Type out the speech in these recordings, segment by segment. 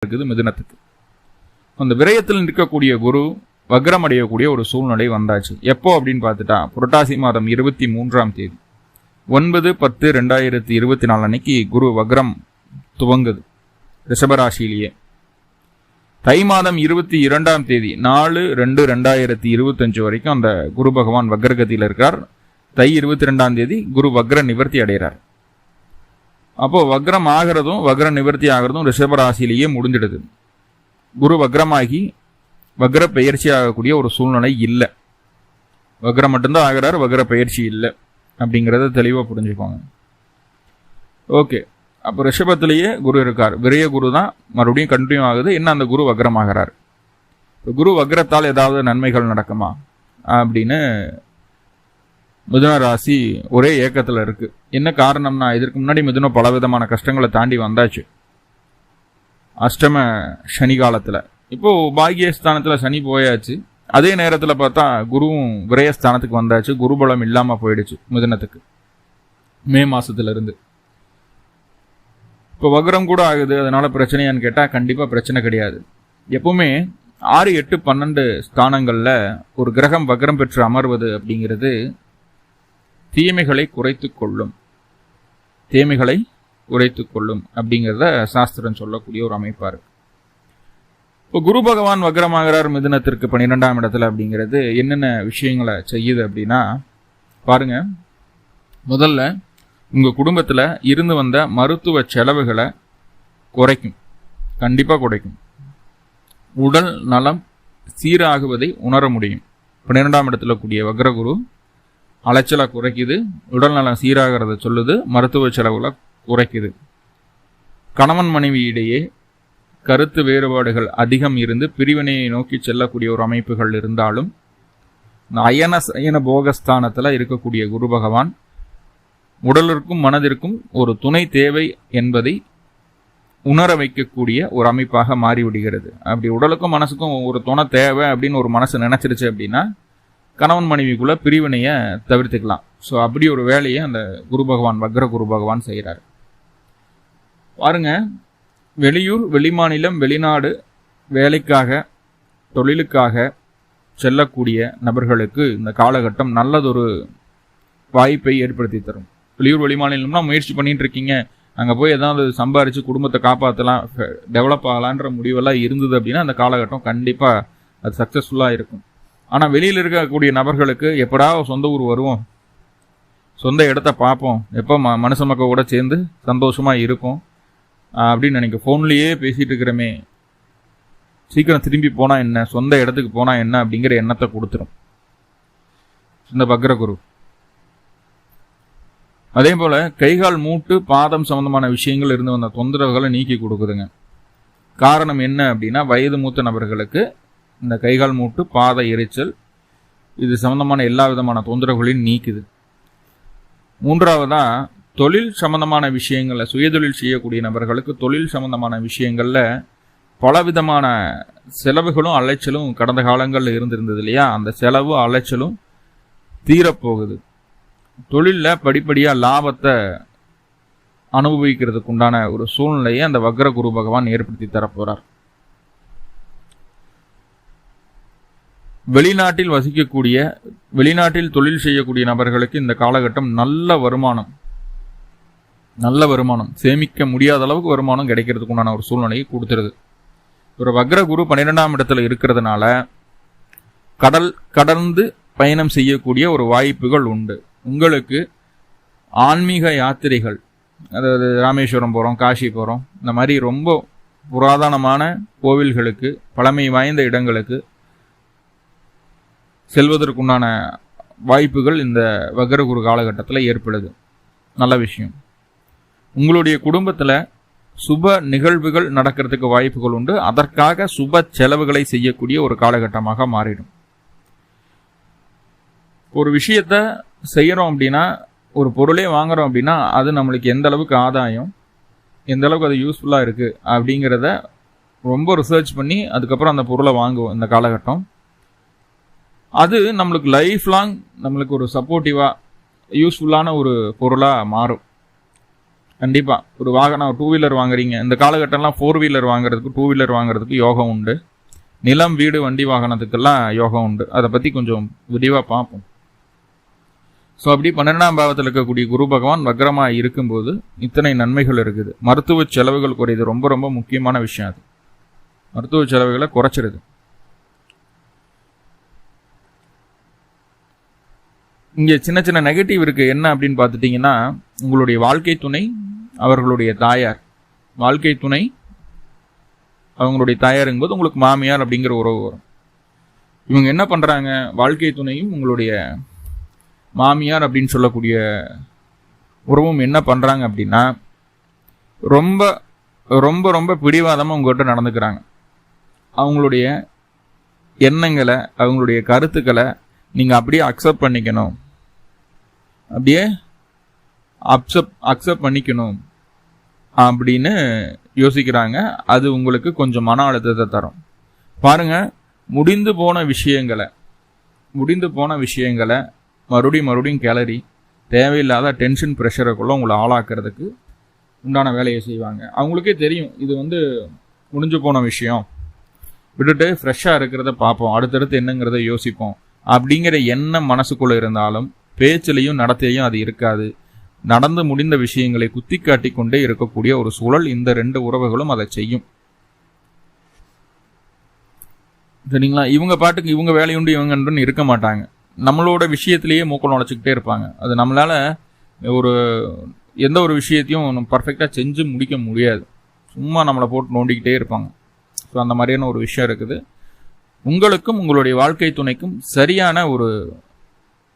இருக்குது மிதுனத்துக்கு. அந்த விரயத்தில் இருக்கக்கூடிய குரு வக்ரம் அடையக்கூடிய ஒரு சூழ்நிலை வந்தாச்சு. எப்போ அப்படின்னு பார்த்துட்டா புரட்டாசி மாதம் 23ஆம் தேதி 9/10/2024 அன்னைக்கு குரு வக்ரம் துவங்குது ரிஷபராசியிலேயே. தை மாதம் 22ஆம் தேதி 4/2/2025 வரைக்கும் அந்த குரு பகவான் வக்ரகதியில் இருக்கார். தை 22ஆம் தேதி குரு வக்ர நிவர்த்தி அடைகிறார். அப்போ வக்ரம் ஆகிறதும் வக்ர நிவர்த்தி ஆகிறதும் ரிஷபராசியிலேயே முடிஞ்சிடுது. குரு வக்ரமாகி வக்ர பெயர்ச்சி ஆகக்கூடிய ஒரு சூழ்நிலை இல்லை. வக்ரம் மட்டும்தான் ஆகிறார், வக்ர பெயர்ச்சி இல்லை அப்படிங்கிறத தெளிவாக புரிஞ்சுக்கோங்க. ஓகே, அப்போ ரிஷபத்திலேயே குரு இருக்கார். விரைய குரு தான் மறுபடியும் கண்டினியூ ஆகுது. என்ன அந்த குரு வக்ரம் ஆகிறார். குரு வக்ரத்தால் ஏதாவது நன்மைகள் நடக்குமா அப்படின்னு மிதுன ராசி ஒரே ஏக்கத்தில் இருக்கு. என்ன காரணம்னா, இதற்கு முன்னாடி மிதுனம் பலவிதமான கஷ்டங்களை தாண்டி வந்தாச்சு அஷ்டம சனி காலத்தில். இப்போ பாகியஸ்தானத்தில் சனி போயாச்சு. அதே நேரத்தில் பார்த்தா குருவும் விரயஸ்தானத்துக்கு வந்தாச்சு. குருபலம் இல்லாமல் போயிடுச்சு மிதுனத்துக்கு மே மாசத்திலிருந்து. இப்போ வக்ரம் கூட ஆகுது. அதனால பிரச்சனையான்னு கேட்டால் கண்டிப்பாக பிரச்சனை கிடையாது. எப்பவுமே 6, 8, 12 ஸ்தானங்களில் ஒரு கிரகம் வக்ரம் பெற்று அமர்வது அப்படிங்கிறது தீமைகளை குறைத்து கொள்ளும். தீமைகளை குறைத்து கொள்ளும் அப்படிங்கிறத சாஸ்திரம் சொல்லக்கூடிய ஒரு அமைப்பா இருக்கு. இப்போ குரு பகவான் வக்ரமாகிறார் மிதுனத்திற்கு 12ஆம் இடத்துல அப்படிங்கிறது என்னென்ன விஷயங்களை செய்யுது அப்படின்னா பாருங்க. முதல்ல உங்க குடும்பத்துல இருந்து வந்த மருத்துவ செலவுகளை குறைக்கும், கண்டிப்பா குறைக்கும். உடல் நலம் சீராகுவதை உணர முடியும். 12ஆம் இடத்துல கூடிய வக்ரகுரு அலைச்சலை குறைக்குது, உடல் நலம் சீராகிறத சொல்லுது, மருத்துவ செலவுகளை குறைக்குது. கணவன் மனைவி இடையே கருத்து வேறுபாடுகள் அதிகம் இருந்து பிரிவினையை நோக்கி செல்லக்கூடிய ஒரு அமைப்புகள் இருந்தாலும் அயன சயன போகஸ்தானத்தில் இருக்கக்கூடிய குரு பகவான் உடலிற்கும் மனதிற்கும் ஒரு துணை தேவை என்பதை உணர வைக்கக்கூடிய ஒரு அமைப்பாக மாறிவிடுகிறது. அப்படி உடலுக்கும் மனசுக்கும் ஒரு துணை தேவை அப்படின்னு ஒரு மனசு நினைச்சிருச்சு அப்படின்னா கணவன் மனைவிக்குள்ள பிரிவினையை தவிர்த்துக்கலாம். ஸோ அப்படி ஒரு வேலையை அந்த குரு பகவான் வக்ர குரு பகவான் செய்கிறார். பாருங்க, வெளியூர் வெளிமாநிலம் வெளிநாடு வேலைக்காக தொழிலுக்காக செல்லக்கூடிய நபர்களுக்கு இந்த காலகட்டம் நல்லதொரு வாய்ப்பை ஏற்படுத்தி தரும். வெளியூர் வெளிமாநிலம்னா முயற்சி பண்ணிட்டு இருக்கீங்க, அங்கே போய் ஏதாவது சம்பாரித்து குடும்பத்தை காப்பாற்றலாம், டெவலப் ஆகலான்ற முடிவெல்லாம் இருந்தது அப்படின்னா அந்த காலகட்டம் கண்டிப்பாக அது சக்ஸஸ்ஃபுல்லாக இருக்கும். ஆனால் வெளியில் இருக்கக்கூடிய நபர்களுக்கு எப்படா சொந்த ஊர் வருவோம், சொந்த இடத்த பார்ப்போம், எப்போ மனுஷ மக்கள் கூட சேர்ந்து சந்தோஷமாக இருப்போம் அப்படின்னு நினைக்க ஃபோன்லேயே பேசிகிட்டு இருக்கிறமே, சீக்கிரம் திரும்பி போனால் என்ன, சொந்த இடத்துக்கு போனால் என்ன அப்படிங்கிற எண்ணத்தை கொடுத்துரும் இந்த வக்ரகுரு. அதே போல் கைகால் மூட்டு பாதம் சம்பந்தமான விஷயங்கள் இருந்து வந்த தொந்தரவுகளை நீக்கி கொடுக்குதுங்க. காரணம் என்ன அப்படின்னா வயது மூத்த நபர்களுக்கு இந்த கைகால் மூட்டு பாத எரிச்சல் இது சம்பந்தமான எல்லா விதமான தொந்தரவுகளையும் நீக்குது. மூன்றாவதா தொழில் சம்பந்தமான விஷயங்கள்ல சுயதொழில் செய்யக்கூடிய நபர்களுக்கு தொழில் சம்பந்தமான விஷயங்கள்ல பலவிதமான செலவுகளும் அலைச்சலும் கடந்த காலங்களில் இருந்திருந்தது இல்லையா, அந்த செலவு அலைச்சலும் தீரப்போகுது. தொழிலில் படிப்படியாக லாபத்தை அனுபவிக்கிறதுக்கு உண்டான ஒரு சூழ்நிலையை அந்த வக்ர குரு பகவான் ஏற்படுத்தி தரப்போறார். வெளிநாட்டில் வசிக்கக்கூடிய வெளிநாட்டில் தொழில் செய்யக்கூடிய நபர்களுக்கு இந்த காலகட்டம் நல்ல வருமானம் சேமிக்க முடியாத அளவுக்கு வருமானம் கிடைக்கிறதுக்கு உண்டான ஒரு சூழ்நிலையை கொடுத்துருது. ஒரு வக்ர குரு 12ஆம் இடத்துல இருக்கிறதுனால கடந்து பயணம் செய்யக்கூடிய ஒரு வாய்ப்புகள் உண்டு. உங்களுக்கு ஆன்மீக யாத்திரைகள், அதாவது ராமேஸ்வரம் போகிறோம், காசி போகிறோம், இந்த மாதிரி ரொம்ப புராதனமான கோவில்களுக்கு பழமை வாய்ந்த இடங்களுக்கு செல்வதற்குண்டான வாய்ப்புகள் இந்த வக்ரகுரு காலகட்டத்தில் ஏற்படுது. நல்ல விஷயம். உங்களுடைய குடும்பத்தில் சுப நிகழ்வுகள் நடக்கிறதுக்கு வாய்ப்புகள் உண்டு. அதற்காக சுப செலவுகளை செய்யக்கூடிய ஒரு காலகட்டமாக மாறிடும். ஒரு விஷயத்த செய்கிறோம் அப்படின்னா, ஒரு பொருளே வாங்குறோம் அப்படின்னா அது நம்மளுக்கு எந்த அளவுக்கு ஆதாயம், எந்த அளவுக்கு அது யூஸ்ஃபுல்லாக இருக்குது அப்படிங்கிறத ரொம்ப ரிசர்ச் பண்ணி அதுக்கப்புறம் அந்த பொருளை வாங்குவோம். இந்த காலகட்டம் அது நம்மளுக்கு லைஃப் லாங் நம்மளுக்கு ஒரு சப்போர்ட்டிவாக யூஸ்ஃபுல்லான ஒரு பொருளாக மாறும். கண்டிப்பாக ஒரு வாகனம் 2 வீலர் வாங்குறீங்க, இந்த காலகட்டம்லாம் 4 வீலர் வாங்குறதுக்கு 2 வீலர் வாங்குறதுக்கு யோகம் உண்டு. நிலம் வீடு வண்டி வாகனத்துக்கெல்லாம் யோகம் உண்டு. அதை பற்றி கொஞ்சம் விரிவாக பார்ப்போம். ஸோ அப்படி 12ஆம் பாவத்தில் இருக்கக்கூடிய குரு பகவான் வக்ரமாக இருக்கும்போது இத்தனை நன்மைகள் இருக்குது. மருத்துவ செலவுகள் குறையுது. ரொம்ப ரொம்ப முக்கியமான விஷயம் அது. மருத்துவ செலவுகளை குறைச்சிருது. இங்கே சின்ன சின்ன நெகட்டிவ் இருக்குது. என்ன அப்படின்னு பார்த்துட்டிங்கன்னா, உங்களுடைய வாழ்க்கை துணை, அவர்களுடைய தாயார். வாழ்க்கை துணை அவங்களுடைய தாயாருங்கும்போது உங்களுக்கு மாமியார் அப்படிங்கிற உறவு வரும். இவங்க என்ன பண்ணுறாங்க, வாழ்க்கை துணையும் உங்களுடைய மாமியார் அப்படின்னு சொல்லக்கூடிய உறவும் என்ன பண்ணுறாங்க அப்படின்னா, ரொம்ப ரொம்ப ரொம்ப பிடிவாதமாக உங்கள்கிட்ட நடந்துக்கிறாங்க. அவங்களுடைய எண்ணங்களை, அவங்களுடைய கருத்துக்களை நீங்கள் அப்படியே அக்செப்ட் பண்ணிக்கணும், அப்படியே அக்செப்ட் பண்ணிக்கணும் அப்படின்னு யோசிக்கிறாங்க. அது உங்களுக்கு கொஞ்சம் மன அழுத்தத்தை தரும். பாருங்க, முடிந்து போன விஷயங்களை மறுபடியும் கிளறி தேவையில்லாத டென்ஷன் ப்ரெஷருக்குள்ள உங்களை ஆளாக்குறதுக்கு உண்டான வேலையை செய்வாங்க. அவங்களுக்கே தெரியும் இது முடிஞ்சு போன விஷயம், விட்டுட்டு ஃப்ரெஷ்ஷாக இருக்கிறத பார்ப்போம், அடுத்தடுத்து என்னங்கிறத யோசிப்போம் அப்படிங்கிற எண்ணம் மனசுக்குள்ளே இருந்தாலும் பேச்சிலையும் நடத்தையும் அது இருக்காது. நடந்து முடிந்த விஷயங்களை குத்தி காட்டி கொண்டே இருக்கக்கூடிய ஒரு சூழல் இந்த 2 உறவுகளும் அதை செய்யும். சரிங்களா? இவங்க பாட்டுக்கு இவங்க வேலையுண்டு இவங்கன்னு இருக்க மாட்டாங்க. நம்மளோட விஷயத்திலேயே மூக்க நுழைச்சிக்கிட்டே இருப்பாங்க. அது நம்மளால எந்த ஒரு விஷயத்தையும் பர்ஃபெக்டாக செஞ்சு முடிக்க முடியாது. சும்மா நம்மளை போட்டு நோண்டிக்கிட்டே இருப்பாங்க. ஸோ அந்த மாதிரியான ஒரு விஷயம் இருக்குது. உங்களுக்கும் உங்களுடைய வாழ்க்கை துணைக்கும் சரியான ஒரு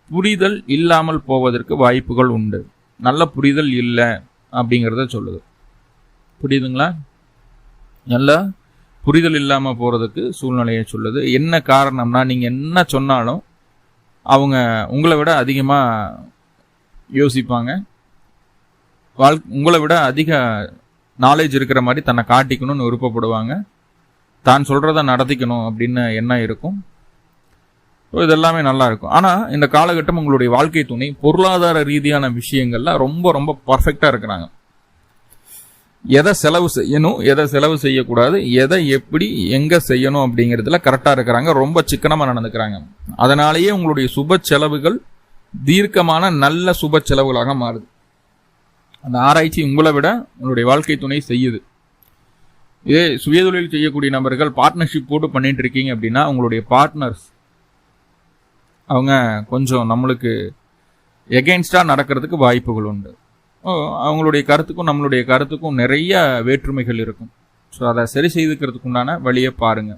புரிதல் இல்லாமல் போவதற்கு வாய்ப்புகள் உண்டு. நல்ல புரிதல் இல்லை அப்படிங்கிறத சொல்லுது. புரியுதுங்களா? நல்ல புரிதல் இல்லாமல் போகிறதுக்கு சூழ்நிலையை சொல்லுது. என்ன காரணம்னா, நீங்கள் என்ன சொன்னாலும் அவங்க உங்களை விட அதிகமாக யோசிப்பாங்க. உங்களை விட அதிக நாலேஜ் இருக்கிற மாதிரி தன்னை காட்டிக்கணும்னு விருப்பப்படுவாங்க. தான் சொல்கிறத நடத்திக்கணும் அப்படின்னு எண்ணம் இருக்கும். இதெல்லாமே நல்லா இருக்கும். ஆனால் இந்த காலகட்டம் உங்களுடைய வாழ்க்கை துணை பொருளாதார ரீதியான விஷயங்கள்ல ரொம்ப ரொம்ப பர்ஃபெக்டாக இருக்கிறாங்க. எதை செலவு செய்யணும், எதை செலவு செய்யக்கூடாது, எதை எப்படி எங்கே செய்யணும் அப்படிங்கிறதுல கரெக்டாக இருக்கிறாங்க. ரொம்ப சிக்கனமாக நடந்துக்கிறாங்க. அதனாலேயே உங்களுடைய சுப செலவுகள் தீர்க்கமான நல்ல சுப செலவுகளாக மாறுது. அந்த ஆராய்ச்சி உங்களை விட உங்களுடைய வாழ்க்கை துணை செய்யுது. இதே சுயதொழில் செய்யக்கூடிய நபர்கள் பார்ட்னர்ஷிப் போட்டு பண்ணிட்டு இருக்கீங்க அப்படின்னா, உங்களுடைய பார்ட்னர்ஸ் அவங்க கொஞ்சம் நம்மளுக்கு எகெயின்ஸ்டாக நடக்கிறதுக்கு வாய்ப்புகள் உண்டு. அவங்களுடைய கருத்துக்கும் நம்மளுடைய கருத்துக்கும் நிறைய வேற்றுமைகள் இருக்கும். ஸோ அதை சரி செய்துக்கிறதுக்கு உண்டான வழியை பாருங்க.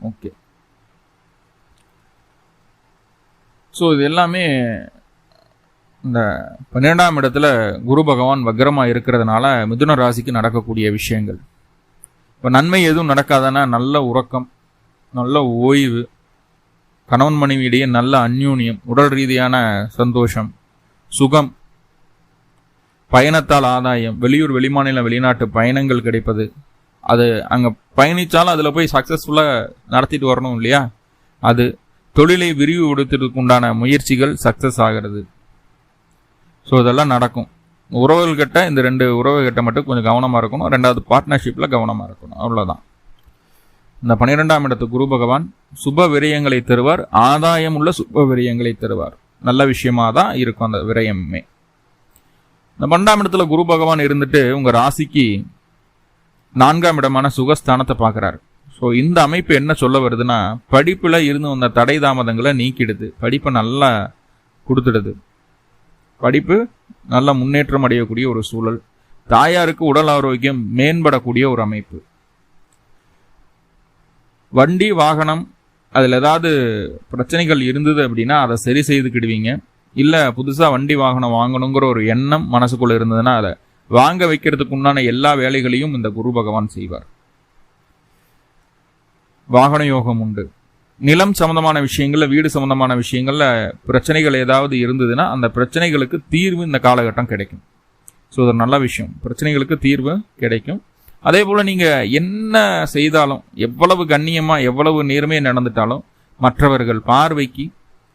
ஓகே, ஸோ இது எல்லாமே இந்த 12ஆம் இடத்துல குரு பகவான் வக்ரமாக இருக்கிறதுனால மிதுன ராசிக்கு நடக்கக்கூடிய விஷயங்கள். இப்போ நன்மை எதுவும் நடக்காதன்னா நல்ல உறக்கம், நல்ல ஓய்வு, கணவன் மனைவியிடையே நல்ல அந்யூன்யம், உடல் ரீதியான சந்தோஷம், சுகம், பயணத்தால் ஆதாயம், வெளியூர் வெளிமாநில வெளிநாட்டு பயணங்கள் கிடைப்பது. அது அங்கே பயணித்தாலும் அதில் போய் சக்ஸஸ்ஃபுல்லாக நடத்திட்டு வரணும் இல்லையா? அது தொழிலை விரிவுபடுத்துறதுக்கு உண்டான முயற்சிகள் சக்ஸஸ் ஆகிறது. ஸோ இதெல்லாம் நடக்கும். உறவுகள்கிட்ட இந்த 2 உறவுகிட்ட மட்டும் கொஞ்சம் கவனமாக இருக்கணும். 2வது பார்ட்னர்ஷிப்பில் கவனமாக இருக்கணும். அவ்வளோதான். இந்த 12ஆம் இடத்து குரு பகவான் சுப விரயங்களை தருவார். ஆதாயம் உள்ள சுப விரயங்களை தருவார். நல்ல விஷயமாக தான் இருக்கும் அந்த விரயமே. இந்த 12ஆம் இடத்துல குரு பகவான் இருந்துட்டு உங்கள் ராசிக்கு 4ஆம் இடமான சுகஸ்தானத்தை பார்க்குறாரு. ஸோ இந்த அமைப்பு என்ன சொல்ல வருதுன்னா, படிப்பில் இருந்து வந்த தடை தாமதங்களை நீக்கிடுது. படிப்பை நல்லா கொடுத்துடுது. படிப்பு நல்ல முன்னேற்றம் அடையக்கூடிய ஒரு சூழல். தாயாருக்கு உடல் ஆரோக்கியம் மேம்படக்கூடிய ஒரு அமைப்பு. வண்டி வாகனம் அதில் ஏதாவது பிரச்சனைகள் இருந்தது அப்படின்னா அதை சரி செய்துக்கிடுவீங்க. இல்லை புதுசாக வண்டி வாகனம் வாங்கணுங்கிற ஒரு எண்ணம் மனசுக்குள்ளே இருந்ததுன்னா அதை வாங்க வைக்கிறதுக்கு உண்டான எல்லா வேலைகளையும் இந்த குரு பகவான் செய்வார். வாகன யோகம் உண்டு. நிலம் சம்பந்தமான விஷயங்கள்ல, வீடு சம்பந்தமான விஷயங்கள்ல பிரச்சனைகள் ஏதாவது இருந்ததுன்னா அந்த பிரச்சனைகளுக்கு தீர்வு இந்த காலகட்டம் கிடைக்கும். ஸோ அது நல்ல விஷயம். பிரச்சனைகளுக்கு தீர்வு கிடைக்கும். அதே போல் நீங்கள் என்ன செய்தாலும், எவ்வளவு கண்ணியமாக எவ்வளவு நேர்மையாக நடந்துட்டாலும் மற்றவர்கள் பார்வைக்கு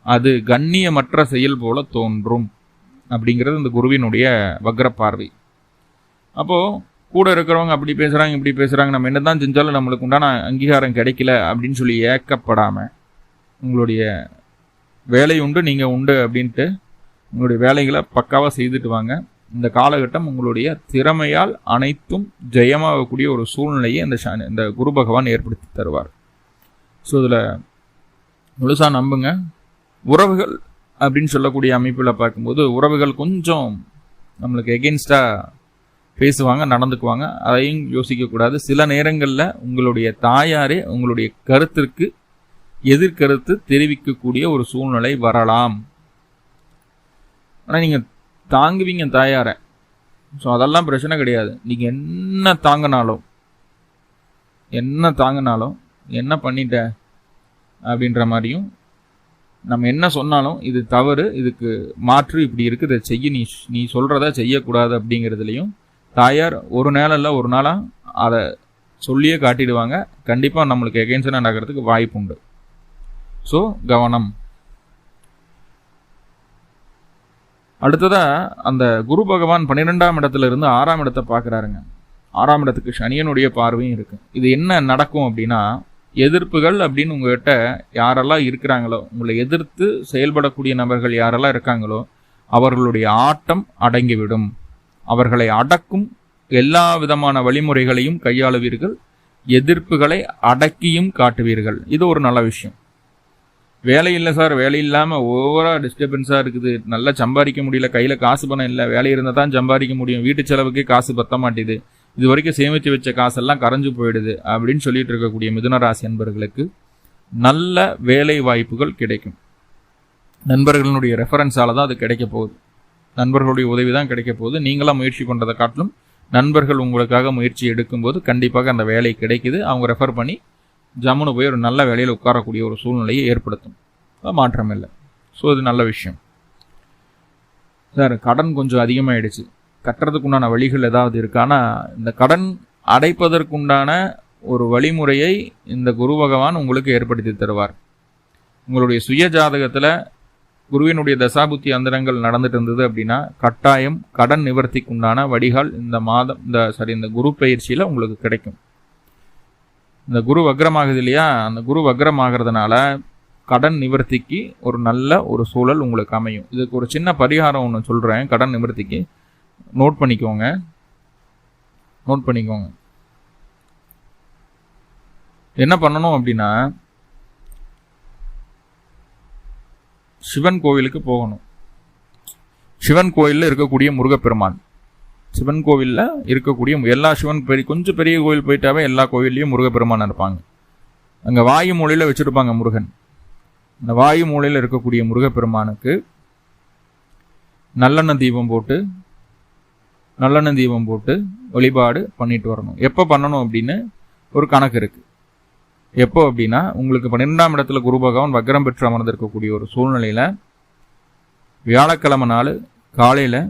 அது கண்ணியமற்ற செயல் போல தோன்றும் அப்படிங்கிறது இந்த குருவினுடைய வக்ர பார்வை. அப்போது கூட இருக்கிறவங்க அப்படி பேசுகிறாங்க இப்படி பேசுகிறாங்க, நம்ம என்ன தான் செஞ்சாலும் நம்மளுக்கு உண்டான அங்கீகாரம் கிடைக்கல அப்படின்னு சொல்லி ஏக்கப்படாமல் உங்களுடைய வேலை உண்டு நீங்கள் உண்டு அப்படின்ட்டு உங்களுடைய வேலைகளை பக்காவாக செய்துட்டு வாங்க. இந்த காலகட்டம் உங்களுடைய திறமையால் அனைத்தும் ஜெயமாகக்கூடிய ஒரு சூழ்நிலையை இந்த குரு பகவான் ஏற்படுத்தி தருவார். ஸோ இதில் முழுசாக நம்புங்க. உறவுகள் அப்படின்னு சொல்லக்கூடிய அமைப்பில் பார்க்கும்போது உறவுகள் கொஞ்சம் நம்மளுக்கு எகென்ஸ்டாக பேசுவாங்க, நடந்துக்குவாங்க. அதையும் யோசிக்கக்கூடாது. சில நேரங்களில் உங்களுடைய தாயாரே உங்களுடைய கருத்திற்கு எதிர்கருத்து தெரிவிக்கக்கூடிய ஒரு சூழ்நிலை வரலாம். ஆனால் நீங்கள் தாங்குவீங்க தாயாரை. ஸோ அதெல்லாம் பிரச்சனை கிடையாது. நீங்கள் என்ன தாங்கினாலும் என்ன பண்ணிட்ட அப்படின்ற மாதிரியும், நம்ம என்ன சொன்னாலும் இது தவறு, இதுக்கு மாற்று இப்படி இருக்குது, இதை செய்ய, நீ சொல்கிறத செய்யக்கூடாது அப்படிங்கிறதுலையும் தாயார் ஒரு நாளாக அதை சொல்லியே காட்டிடுவாங்க. கண்டிப்பாக நம்மளுக்கு எகென்ஸ்டாக நடக்கிறதுக்கு வாய்ப்பு உண்டு. ஸோ கவனம். அடுத்ததாக அந்த குரு பகவான் 12ஆம் இடத்துல இருந்து 6ஆம் இடத்தை பார்க்குறாருங்க. 6ஆம் இடத்துக்கு சனியனுடைய பார்வையும் இருக்குது. இது என்ன நடக்கும் அப்படின்னா, எதிர்ப்புகள் அப்படின்னு உங்கள்கிட்ட யாரெல்லாம் இருக்கிறாங்களோ, உங்களை எதிர்த்து செயல்படக்கூடிய நபர்கள் யாரெல்லாம் இருக்காங்களோ அவர்களுடைய ஆட்டம் அடங்கிவிடும். அவர்களை அடக்கும் எல்லா விதமான வழிமுறைகளையும் கையாளுவீர்கள். எதிர்ப்புகளை அடக்கியும் காட்டுவீர்கள். இது ஒரு நல்ல விஷயம். வேலை இல்லை சார், வேலை இல்லாமல் ஓவராக டிஸ்டர்பன்ஸாக இருக்குது, நல்லா சம்பாதிக்க முடியல, கையில் காசு பணம் இல்லை, வேலை இருந்தால் தான் சம்பாதிக்க முடியும், வீட்டு செலவுக்கே காசு பத்த மாட்டேது, இது வரைக்கும் சேமித்து வச்ச காசெல்லாம் கரைஞ்சு போயிடுது அப்படின்னு சொல்லிட்டு இருக்கக்கூடிய மிதுனராசி அன்பர்களுக்கு நல்ல வேலை வாய்ப்புகள் கிடைக்கும். நண்பர்களுடைய ரெஃபரன்ஸால் தான் அது கிடைக்க போகுது. நண்பர்களுடைய உதவி தான் கிடைக்க போகுது. நீங்களாம் முயற்சி பண்ணுறதை காட்டிலும் நண்பர்கள் உங்களுக்காக முயற்சி எடுக்கும்போது கண்டிப்பாக அந்த வேலை கிடைக்குது. அவங்க ரெஃபர் பண்ணி ஜம்முன்னு போய் ஒரு நல்ல வேலையில் உட்காரக்கூடிய ஒரு சூழ்நிலையை ஏற்படுத்தும். மாற்றம் இல்லை. ஸோ இது நல்ல விஷயம். சார் கடன் கொஞ்சம் அதிகமாகிடுச்சு, கட்டுறதுக்குண்டான வழிகள் ஏதாவது இருக்கானா? இந்த கடன் அடைப்பதற்குண்டான ஒரு வழிமுறையை இந்த குரு பகவான் உங்களுக்கு ஏற்படுத்தி தருவார். உங்களுடைய சுய ஜாதகத்தில் குருவினுடைய தசாபுத்தி அந்தரங்கள் நடந்துட்டு இருந்தது அப்படின்னா கட்டாயம் கடன் நிவர்த்திக்குண்டான வழிகள் இந்த குரு பயிற்சியில் உங்களுக்கு கிடைக்கும். இந்த குரு வக்ரமாகுது இல்லையா, அந்த குரு வக்ரமாகிறதுனால கடன் நிவர்த்திக்கு ஒரு நல்ல ஒரு சூழல் உங்களுக்கு அமையும். இதுக்கு ஒரு சின்ன பரிகாரம் ஒன்று சொல்கிறேன். கடன் நிவர்த்திக்கு நோட் பண்ணிக்கோங்க. என்ன பண்ணணும் அப்படின்னா, சிவன் கோவிலுக்கு போகணும். சிவன் கோயிலில் இருக்கக்கூடிய முருகப்பெருமான், சிவன் கோவிலில் இருக்கக்கூடிய எல்லா கொஞ்சம் பெரிய கோவில் போயிட்டாவே எல்லா கோவில்லையும் முருகப்பெருமான் இருப்பாங்க. அங்கே வாயு மூலையில் வச்சுருப்பாங்க முருகன். அந்த வாயு மூலையில் இருக்கக்கூடிய முருகப்பெருமானுக்கு நல்லெண்ணெய் தீபம் போட்டு வழிபாடு பண்ணிட்டு வரணும். எப்போ பண்ணணும் அப்படின்னு ஒரு கணக்கு இருக்குது. எப்போ அப்படின்னா, உங்களுக்கு 12ஆம் இடத்துல குரு பகவான் வக்ரம் பெற்று அமர்ந்திருக்கக்கூடிய ஒரு சூழ்நிலையில் வியாழக்கிழமை நாள் காலையில்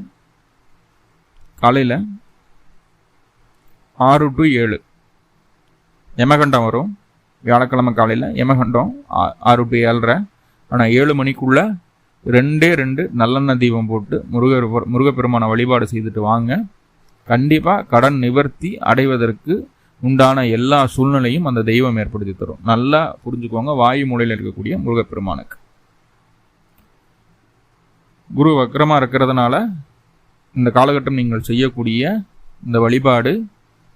6 to 7 யமகண்டம் வரும். வியாழக்கிழமை காலையில் யமகண்டம் 6 to 7:30. ஆனால் 7 மணிக்குள்ளே 2 நல்லெண்ணெய் தீபம் போட்டு முருகப்பெருமான வழிபாடு செய்துட்டு வாங்க. கண்டிப்பாக கடன் நிவர்த்தி அடைவதற்கு உண்டான எல்லா சூழ்நிலையும் அந்த தெய்வம் ஏற்படுத்தி தரும். நல்லா புரிஞ்சுக்கோங்க. வாயு மூலையில் இருக்கக்கூடிய முருகப்பெருமானுக்கு குரு வக்ரமாக இருக்கிறதுனால இந்த காலகட்டம் நீங்கள் செய்யக்கூடிய இந்த வழிபாடு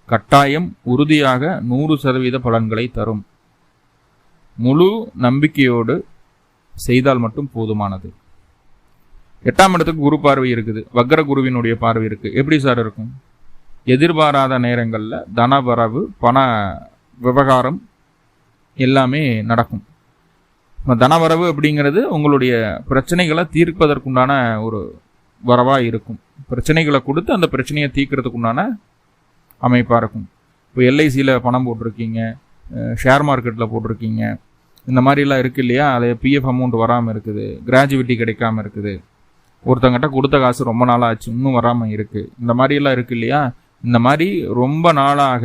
கட்டாயம் உறுதியாக 100% பலன்களை தரும். முழு நம்பிக்கையோடு செய்தால் மட்டும் போதுமானது. 8ஆம் இடத்துக்கு குரு பார்வை இருக்குது, வக்ர குருவினுடைய பார்வை இருக்குது. எப்படி சார் இருக்கும்? எதிர்பாராத நேரங்களில் தனவரவு, பண விவகாரம் எல்லாமே நடக்கும். தனவரவு அப்படிங்கிறது உங்களுடைய பிரச்சனைகளை தீர்ப்பதற்குண்டான ஒரு வரவாக இருக்கும். பிரச்சனைகளை கொடுத்து அந்த பிரச்சனையை தீர்க்கிறதுக்குண்டான அமைப்பாக இருக்கும். இப்போ எல்ஐசியில் பணம் போட்டிருக்கீங்க, ஷேர் மார்க்கெட்டில் போட்டிருக்கீங்க, இந்த மாதிரிலாம் இருக்குது இல்லையா, அது பிஎஃப் அமௌண்ட் வராமல் இருக்குது, கிராஜுவிட்டி கிடைக்காமல் இருக்குது, ஒருத்தங்கிட்ட கொடுத்த காசு ரொம்ப நாளாக ஆச்சு இன்னும் வராமல் இருக்குது, இந்த மாதிரிலாம் இருக்குது இல்லையா. இந்த மாதிரி ரொம்ப நாளாக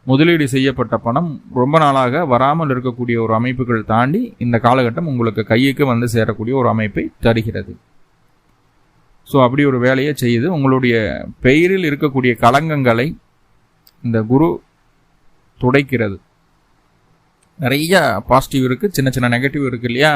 முதலீடு செய்யப்பட்ட பணம் ரொம்ப நாளாக வராமல் இருக்கக்கூடிய ஒரு அமைப்புகள் தாண்டி இந்த காலகட்டம் உங்களுக்கு கைக்கு வந்து சேரக்கூடிய ஒரு அமைப்பை தருகிறது. ஸோ அப்படி ஒரு வேலையை செய்யுது. உங்களுடைய பெயரில் இருக்கக்கூடிய களங்கங்களை இந்த குரு துடைக்கிறது. நிறைய பாசிட்டிவ் இருக்குது, சின்ன சின்ன நெகட்டிவ் இருக்குது இல்லையா?